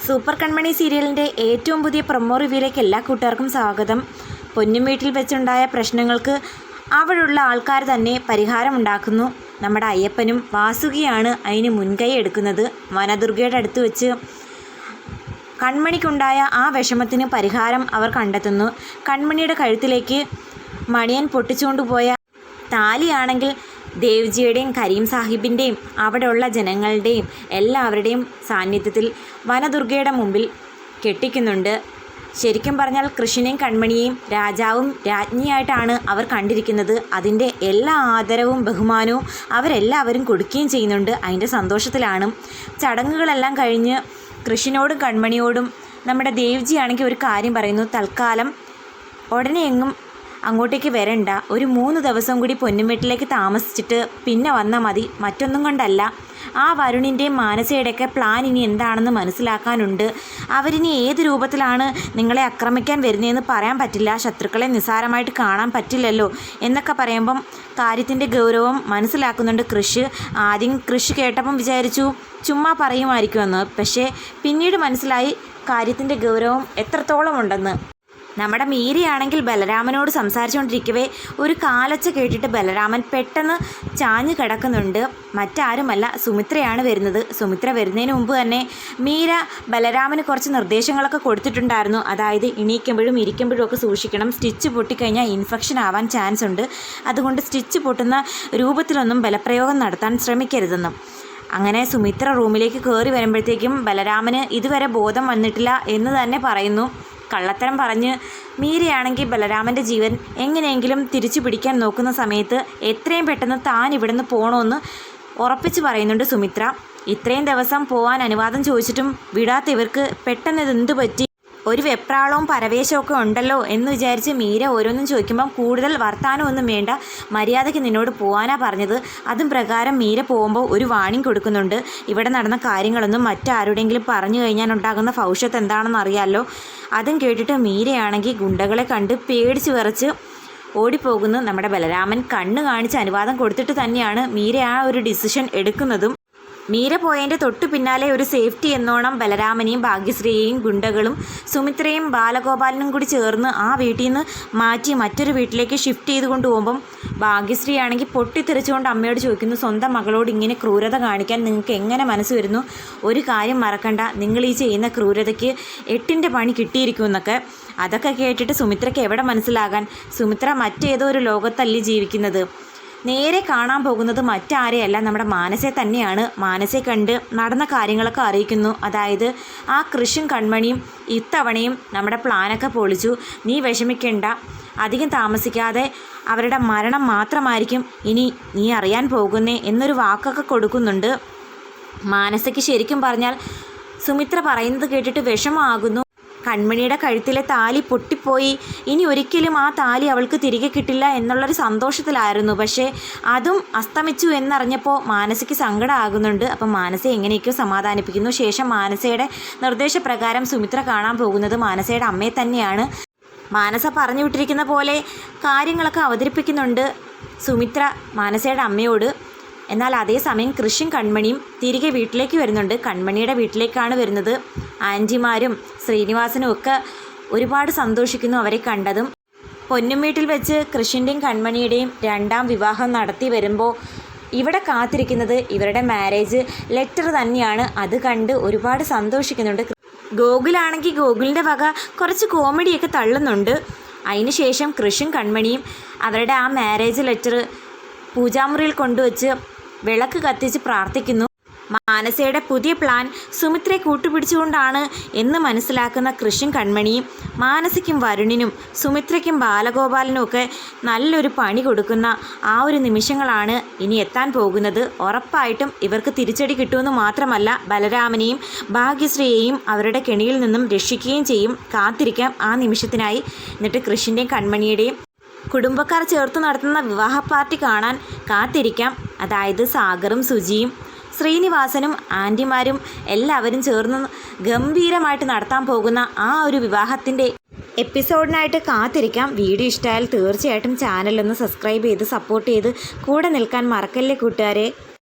Super കൺമണി സീരിയലിൻ്റെ ഏറ്റവും പുതിയ പ്രൊമോ റിവ്യൂയിലേക്ക് എല്ലാ കൂട്ടുകാർക്കും സ്വാഗതം. പൊന്നും വീട്ടിൽ വെച്ചുണ്ടായ പ്രശ്നങ്ങൾക്ക് അവിടെയുള്ള ആൾക്കാർ തന്നെ പരിഹാരമുണ്ടാക്കുന്നു. നമ്മുടെ അയ്യപ്പനും വാസുകിയാണ് അതിന് മുൻകൈ എടുക്കുന്നത്. വനദുർഗയുടെ അടുത്ത് വെച്ച് കൺമണിക്കുണ്ടായ ആ വിഷമത്തിന് പരിഹാരം അവർ കണ്ടെത്തുന്നു. കൺമണിയുടെ കഴുത്തിലേക്ക് മണിയൻ പൊട്ടിച്ചുകൊണ്ടുപോയ താലിയാണെങ്കിൽ ദേവ്ജിയുടെയും കരീം സാഹിബിൻ്റെയും അവിടെയുള്ള ജനങ്ങളുടെയും എല്ലാവരുടെയും സാന്നിധ്യത്തിൽ വനദുർഗയുടെ മുമ്പിൽ കെട്ടിക്കുന്നുണ്ട്. ശരിക്കും പറഞ്ഞാൽ കൃഷ്ണനെയും കൺമണിയെയും രാജാവും രാജ്ഞിയായിട്ടാണ് അവർ കണ്ടിരിക്കുന്നത്. അതിൻ്റെ എല്ലാ ആദരവും ബഹുമാനവും അവരെല്ലാവരും കൊടുക്കുകയും ചെയ്യുന്നുണ്ട്. അതിൻ്റെ സന്തോഷത്തിലാണ്. ചടങ്ങുകളെല്ലാം കഴിഞ്ഞ് കൃഷ്ണനോടും കൺമണിയോടും നമ്മുടെ ദേവ്ജി ആണെങ്കിൽ ഒരു കാര്യം പറയുന്നു. തൽക്കാലം ഉടനെ എങ്ങും അങ്ങോട്ടേക്ക് വരണ്ട, ഒരു 3 ദിവസം കൂടി പൊന്നുമെട്ടിലേക്ക് താമസിച്ചിട്ട് പിന്നെ വന്നാൽ മതി. മറ്റൊന്നും കൊണ്ടല്ല, ആ വരുണിൻ്റെയും മാനസയുടെയൊക്കെ പ്ലാൻ ഇനി എന്താണെന്ന് മനസ്സിലാക്കാനുണ്ട്. അവരിനി ഏത് രൂപത്തിലാണ് നിങ്ങളെ ആക്രമിക്കാൻ വരുന്നതെന്ന് പറയാൻ പറ്റില്ല. ശത്രുക്കളെ നിസ്സാരമായിട്ട് കാണാൻ പറ്റില്ലല്ലോ എന്നൊക്കെ പറയുമ്പം കാര്യത്തിൻ്റെ ഗൗരവം മനസ്സിലാക്കുന്നുണ്ട് കൃഷ്. ആദ്യം കൃഷ് കേട്ടപ്പം വിചാരിച്ചു ചുമ്മാ പറയുമായിരിക്കുമെന്ന്. പക്ഷേ പിന്നീട് മനസ്സിലായി കാര്യത്തിൻ്റെ ഗൗരവം എത്രത്തോളം ഉണ്ടെന്ന്. നമ്മുടെ മീരയാണെങ്കിൽ ബലരാമനോട് സംസാരിച്ചുകൊണ്ടിരിക്കവേ ഒരു കാലച്ച കേട്ടിട്ട് ബലരാമൻ പെട്ടെന്ന് ചാഞ്ഞു കിടക്കുന്നുണ്ട്. മറ്റാരുമല്ല, സുമിത്രയാണ് വരുന്നത്. സുമിത്ര വരുന്നതിന് മുമ്പ് തന്നെ മീര ബലരാമന് കുറച്ച് നിർദ്ദേശങ്ങളൊക്കെ കൊടുത്തിട്ടുണ്ടായിരുന്നു. അതായത് എണീക്കുമ്പോഴും ഇരിക്കുമ്പോഴും ഒക്കെ സൂക്ഷിക്കണം, സ്റ്റിച്ച് പൊട്ടിക്കഴിഞ്ഞാൽ ഇൻഫെക്ഷൻ ആവാൻ ചാൻസ് ഉണ്ട്, അതുകൊണ്ട് സ്റ്റിച്ച് പൊട്ടുന്ന രൂപത്തിലൊന്നും ബലപ്രയോഗം നടത്താൻ ശ്രമിക്കരുതെന്നും. അങ്ങനെ സുമിത്ര റൂമിലേക്ക് കയറി വരുമ്പോഴത്തേക്കും ബലരാമന് ഇതുവരെ ബോധം വന്നിട്ടില്ല എന്ന് തന്നെ പറയുന്നു. കള്ളത്തരം പറഞ്ഞ് മീരയാണെങ്കിൽ ബലരാമൻ്റെ ജീവൻ എങ്ങനെയെങ്കിലും തിരിച്ചു പിടിക്കാൻ നോക്കുന്ന സമയത്ത് എത്രയും പെട്ടെന്ന് താൻ ഇവിടുന്ന് പോകണമെന്ന് ഉറപ്പിച്ച് പറയുന്നുണ്ട് സുമിത്ര. ഇത്രയും ദിവസം പോകാൻ അനുവാദം ചോദിച്ചിട്ടും വിടാത്ത ഇവർക്ക് പെട്ടെന്ന് ഇതെന്ത് പറ്റി? ഒരു വെപ്രാളവും പരവേശമൊക്കെ ഉണ്ടല്ലോ എന്ന് വിചാരിച്ച് മീര ഓരോന്നും ചോദിക്കുമ്പം കൂടുതൽ വർത്താനമൊന്നും വേണ്ട, മര്യാദയ്ക്ക് നിന്നോട് പോകാനാ പറഞ്ഞത്. അതും പ്രകാരം മീര പോകുമ്പോൾ ഒരു വാണിംഗ് കൊടുക്കുന്നുണ്ട്. ഇവിടെ നടന്ന കാര്യങ്ങളൊന്നും മറ്റാരുടെയെങ്കിലും പറഞ്ഞു കഴിഞ്ഞാൽ ഉണ്ടാകുന്ന ഭവിഷ്യത്ത് എന്താണെന്ന് അറിയാമല്ലോ. അതും കേട്ടിട്ട് മീരയാണെങ്കിൽ ഗുണ്ടകളെ കണ്ട് പേടിച്ച് വിറച്ച് ഓടിപ്പോകുന്നു. നമ്മുടെ ബലരാമൻ കണ്ണ് കാണിച്ച് അനുവാദം കൊടുത്തിട്ട് തന്നെയാണ് മീര ആ ഒരു ഡിസിഷൻ എടുക്കുന്നതും. മീര പോയതിൻ്റെ തൊട്ടു പിന്നാലെ ഒരു സേഫ്റ്റി എന്നോണം ബലരാമനെയും ഭാഗ്യശ്രീയെയും ഗുണ്ടകളും സുമിത്രയും ബാലഗോപാലനും കൂടി ചേർന്ന് ആ വീട്ടിൽ നിന്ന് മാറ്റി മറ്റൊരു വീട്ടിലേക്ക് ഷിഫ്റ്റ് ചെയ്ത് കൊണ്ടുപോകുമ്പം ഭാഗ്യശ്രീ ആണെങ്കിൽ പൊട്ടിത്തെറിച്ചുകൊണ്ട് അമ്മയോട് ചോദിക്കുന്നു, സ്വന്തം മകളോട് ഇങ്ങനെ ക്രൂരത കാണിക്കാൻ നിങ്ങൾക്ക് എങ്ങനെ മനസ്സ് വരുന്നു? ഒരു കാര്യം മറക്കണ്ട, നിങ്ങൾ ഈ ചെയ്യുന്ന ക്രൂരതയ്ക്ക് 8ൻ്റെ പണി കിട്ടിയിരിക്കുമെന്നൊക്കെ. അതൊക്കെ കേട്ടിട്ട് സുമിത്രയ്ക്ക് എവിടെ മനസ്സിലാകാൻ? സുമിത്ര മറ്റേതോ ഒരു ലോകത്തല്ലേ ജീവിക്കുന്നത്. നേരെ കാണാൻ പോകുന്നത് മറ്റാരെയല്ല, നമ്മുടെ മാനസയെ തന്നെയാണ്. മാനസയെ കണ്ട് നടന്ന കാര്യങ്ങളൊക്കെ അറിയിക്കുന്നു. അതായത് ആ കൃഷും കൺമണിയും ഇത്തവണയും നമ്മുടെ പ്ലാനൊക്കെ പൊളിച്ചു, നീ വിഷമിക്കേണ്ട, അധികം താമസിക്കാതെ അവരുടെ മരണം മാത്രമായിരിക്കും ഇനി നീ അറിയാൻ പോകുന്നേ എന്നൊരു വാക്കൊക്കെ കൊടുക്കുന്നുണ്ട്. മാനസയ്ക്ക് ശരിക്കും പറഞ്ഞാൽ സുമിത്ര പറയുന്നത് കേട്ടിട്ട് വിഷമമാകുന്നു. കൺമണിയുടെ കഴുത്തിലെ താലി പൊട്ടിപ്പോയി, ഇനി ഒരിക്കലും ആ താലി അവൾക്ക് തിരികെ കിട്ടില്ല എന്നുള്ളൊരു സന്തോഷത്തിലായിരുന്നു. പക്ഷേ അതും അസ്തമിച്ചു എന്നറിഞ്ഞപ്പോൾ മാനസയ്ക്ക് സങ്കടമാകുന്നുണ്ട്. അപ്പം മാനസയെ എങ്ങനെയൊക്കെയോ സമാധാനിപ്പിക്കുന്നു. ശേഷം മാനസയുടെ നിർദ്ദേശപ്രകാരം സുമിത്ര കാണാൻ പോകുന്നത് മാനസയുടെ അമ്മയെ തന്നെയാണ്. മാനസ പറഞ്ഞു വിട്ടിരിക്കുന്ന പോലെ കാര്യങ്ങളൊക്കെ അവതരിപ്പിക്കുന്നുണ്ട് സുമിത്ര മാനസയുടെ അമ്മയോട്. എന്നാൽ അതേസമയം കൃഷും കൺമണിയും തിരികെ വീട്ടിലേക്ക് വരുന്നുണ്ട്. കൺമണിയുടെ വീട്ടിലേക്കാണ് വരുന്നത്. ആൻറ്റിമാരും ശ്രീനിവാസനും ഒക്കെ ഒരുപാട് സന്തോഷിക്കുന്നു അവരെ കണ്ടതും. പൊന്നും വീട്ടിൽ വെച്ച് കൃഷിൻ്റെയും കൺമണിയുടെയും 2ാം വിവാഹം നടത്തി വരുമ്പോൾ ഇവിടെ കാത്തിരിക്കുന്നത് ഇവരുടെ മാരേജ് ലെറ്റർ തന്നെയാണ്. അത് കണ്ട് ഒരുപാട് സന്തോഷിക്കുന്നുണ്ട്. ഗോകുലാണെങ്കിൽ ഗോകുലിൻ്റെ വക കുറച്ച് കോമഡിയൊക്കെ തള്ളുന്നുണ്ട്. അതിനുശേഷം കൃഷും കൺമണിയും അവരുടെ ആ മാരേജ് ലെറ്റർ പൂജാമുറിയിൽ കൊണ്ടുവച്ച് വിളക്ക് കത്തിച്ച് പ്രാർത്ഥിക്കുന്നു. മാനസയുടെ പുതിയ പ്ലാൻ സുമിത്രയെ കൂട്ടുപിടിച്ചുകൊണ്ടാണ് എന്ന് മനസ്സിലാക്കുന്ന കൃഷും കൺമണിയും മാനസയ്ക്കും വരുണിനും സുമിത്രയ്ക്കും ബാലഗോപാലനും ഒക്കെ നല്ലൊരു പണി കൊടുക്കുന്ന ആ ഒരു നിമിഷങ്ങളാണ് ഇനി എത്താൻ പോകുന്നത്. ഉറപ്പായിട്ടും ഇവർക്ക് തിരിച്ചടി കിട്ടുമെന്ന് മാത്രമല്ല, ബലരാമനെയും ഭാഗ്യശ്രീയെയും അവരുടെ കെണിയിൽ നിന്നും രക്ഷിക്കുകയും ചെയ്യും. കാത്തിരിക്കാം ആ നിമിഷത്തിനായി. എന്നിട്ട് കൃഷിൻ്റെയും കൺമണിയുടെയും കുടുംബക്കാർ ചേർത്ത് നടത്തുന്ന വിവാഹ പാർട്ടി കാണാൻ കാത്തിരിക്കാം. അതായത് സാഗറും സുജിയും ശ്രീനിവാസനും ആൻറ്റിമാരും എല്ലാവരും ചേർന്ന് ഗംഭീരമായിട്ട് നടത്താൻ പോകുന്ന ആ ഒരു വിവാഹത്തിൻ്റെ എപ്പിസോഡിനായിട്ട് കാത്തിരിക്കാം. വീഡിയോ ഇഷ്ടമായാൽ തീർച്ചയായിട്ടും ചാനലൊന്ന് സബ്സ്ക്രൈബ് ചെയ്ത് സപ്പോർട്ട് ചെയ്ത് കൂടെ നിൽക്കാൻ മറക്കല്ലേ കൂട്ടുകാരെ.